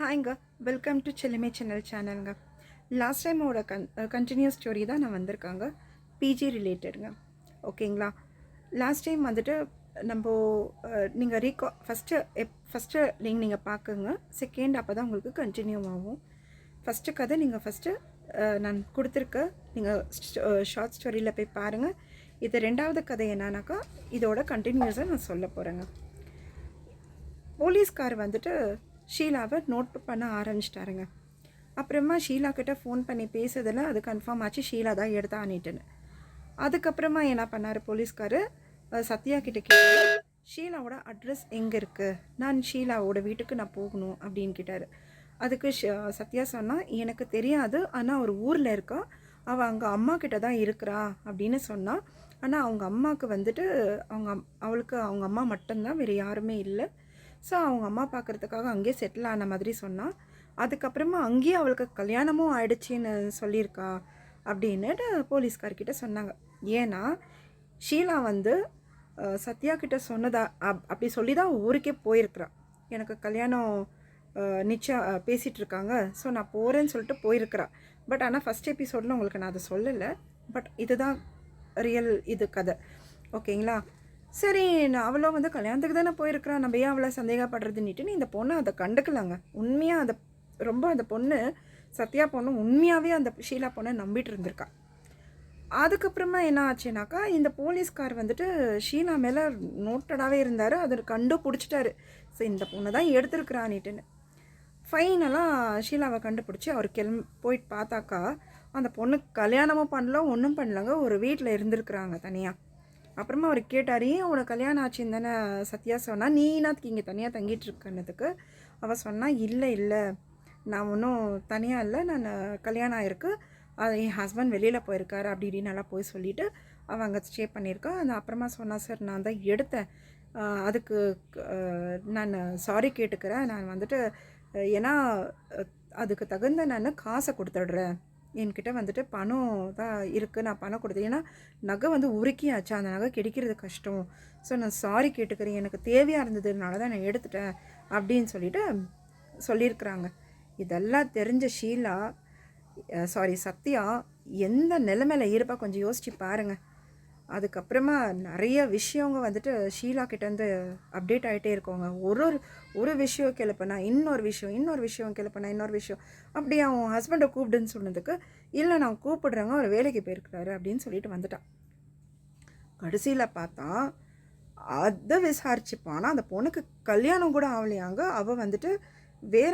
ஹாய்ங்க, welcome to Chellamae சேனலுங்க. Last டைமோட continuous story தான் நான் வந்திருக்காங்க. பிஜி ரிலேட்டடுங்க. ஓகேங்களா? லாஸ்ட் டைம் வந்துட்டு நம்ம நீங்கள் ஃபஸ்ட்டு நீங்கள் பார்க்குங்க. செகண்ட் அப்போ தான் உங்களுக்கு கண்டினியூ ஆகும். ஃபஸ்ட்டு கதை நீங்கள் நான் கொடுத்துருக்க நீங்கள் ஷார்ட் ஸ்டோரியில் போய் பாருங்கள். இது ரெண்டாவது கதை என்னன்னாக்கா இதோட கண்டினியூஸாக நான் சொல்ல போகிறேங்க. போலீஸ்கார் வந்துட்டு ஷீலாவை நோட் பண்ண ஆரம்பிச்சிட்டாருங்க. அப்புறமா ஷீலா கிட்ட ஃபோன் பண்ணி பேசுறதில் அது கன்ஃபார்ம் ஆச்சு ஷீலா தான் எடுத்தானிட்டுன்னு. அதுக்கப்புறமா என்ன பண்ணார் போலீஸ்கார், சத்யா கிட்ட கேட்டார், ஷீலாவோட அட்ரஸ் எங்கே இருக்குது, நான் ஷீலாவோட வீட்டுக்கு நான் போகணும் அப்படின்னு கேட்டார். அதுக்கு சத்யா சொன்னால், எனக்கு தெரியாது, ஆனால் ஒரு ஊரில் இருக்கா, அவள் அங்கே அம்மா கிட்ட தான் இருக்கிறா அப்படின்னு சொன்னான். ஆனால் அவங்க அம்மாவுக்கு வந்துட்டு அவளுக்கு அவங்க அம்மா மட்டும்தான், வேறு யாருமே இல்லை. ஸோ அவங்க அம்மா பார்க்குறதுக்காக அங்கேயே செட்டில் ஆன மாதிரி சொன்னான். அதுக்கப்புறமா அங்கேயே அவளுக்கு கல்யாணமும் ஆயிடுச்சின்னு சொல்லியிருக்கா அப்படின்னுட்டு போலீஸ்கார்கிட்ட சொன்னாங்க. ஏன்னா ஷீலா வந்து சத்யா கிட்ட சொன்னதா அப்படி சொல்லி தான் ஊருக்கே போயிருக்கிறான். எனக்கு கல்யாணம் நிச்சயம் பேசிகிட்டு இருக்காங்க, ஸோ நான் போகிறேன்னு சொல்லிட்டு போயிருக்கிறா. பட் ஆனால் ஃபஸ்ட் எபிசோடில் உங்களுக்கு நான் அதை சொல்லலை. பட் இதுதான் ரியல் இது கதை. ஓகேங்களா? சரி, நான் அவளோ வந்து கல்யாணத்துக்கு தானே போயிருக்கிறான், நம்ம ஏன் அவளை சந்தேகப்படுறதுன்னுட்டு இந்த பொண்ணை அதை கண்டுக்கலாங்க. உண்மையாக அந்த பொண்ணு சத்யா பொண்ணு உண்மையாகவே அந்த ஷீலா பொண்ணை நம்பிட்டு இருந்திருக்கா. அதுக்கப்புறமா என்ன ஆச்சுனாக்கா, இந்த போலீஸ்கார் வந்துட்டு ஷீலா மேலே நோட்டடாகவே இருந்தார். அதை கண்டுபிடிச்சிட்டாரு. ஸோ இந்த பொண்ணை தான் எடுத்துருக்குறான்னுட்டுன்னு. ஃபைனலாக ஷீலாவை கண்டுபிடிச்சி அவர் போயிட்டு பார்த்தாக்கா, அந்த பொண்ணு கல்யாணமும் பண்ணல, ஒன்றும் பண்ணலங்க, ஒரு வீட்டில் இருந்திருக்குறாங்க தனியாக. அப்புறமா அவர் கேட்டார், ஏன் அவனை கல்யாணம் ஆச்சுன்னு தானே சத்யா சொன்னால், நீ என்னத்துக்கு இங்கே தனியாக தங்கிட்டு இருக்கன்னதுக்கு அவள் சொன்னால், இல்லை நான் ஒன்றும் தனியாக இல்லை, நான் கல்யாணம் ஆகிருக்கு, என் ஹஸ்பண்ட் வெளியில் போயிருக்காரு அப்படி இப்படின்னு நல்லா போய் சொல்லிவிட்டு அவள் அங்கே ஸ்டே பண்ணியிருக்கா. அந்த அப்புறமா சொன்னால், சார் நான் தான் எடுத்தேன், அதுக்கு நான் சாரி கேட்டுக்கிறேன், நான் வந்துட்டு ஏன்னா அதுக்கு தகுந்த நான் காசை கொடுத்துட்றேன், என்கிட்ட வந்துட்டு பணம் தான் இருக்குது, நான் பணம் கொடுத்தேன், ஏன்னா நகை வந்து உருக்கியாச்சு, அந்த நகை கிடைக்கிறது கஷ்டம், ஸோ நான் சாரி கேட்டுக்கிறேன், எனக்கு தேவையாக இருந்ததுனால தான் நான் எடுத்துட்டேன் அப்படின்னு சொல்லியிருக்கிறாங்க. இதெல்லாம் தெரிஞ்ச சத்யா எந்த நிலைமையில் இருப்பா கொஞ்சம் யோசிச்சு பாருங்கள். அதுக்கப்புறமா நிறைய விஷயங்க வந்துட்டு ஷீலா கிட்டேருந்து அப்டேட் ஆகிட்டே இருக்கோங்க. ஒரு விஷயம் கிளப்புனா இன்னொரு விஷயம் கிளப்புனா இன்னொரு விஷயம். அப்படி அவன் ஹஸ்பண்டை கூப்பிடுன்னு சொன்னதுக்கு, இல்லை நான் கூப்பிடுறேங்க, அவர் வேலைக்கு போயிருக்கிறாரு அப்படின்னு சொல்லிட்டு வந்துட்டான். கடைசியில் பார்த்தா அதை விசாரிச்சுப்பானா அந்த பொண்ணுக்கு கல்யாணம் கூட ஆகலையாங்க. அவள் வந்துட்டு வேற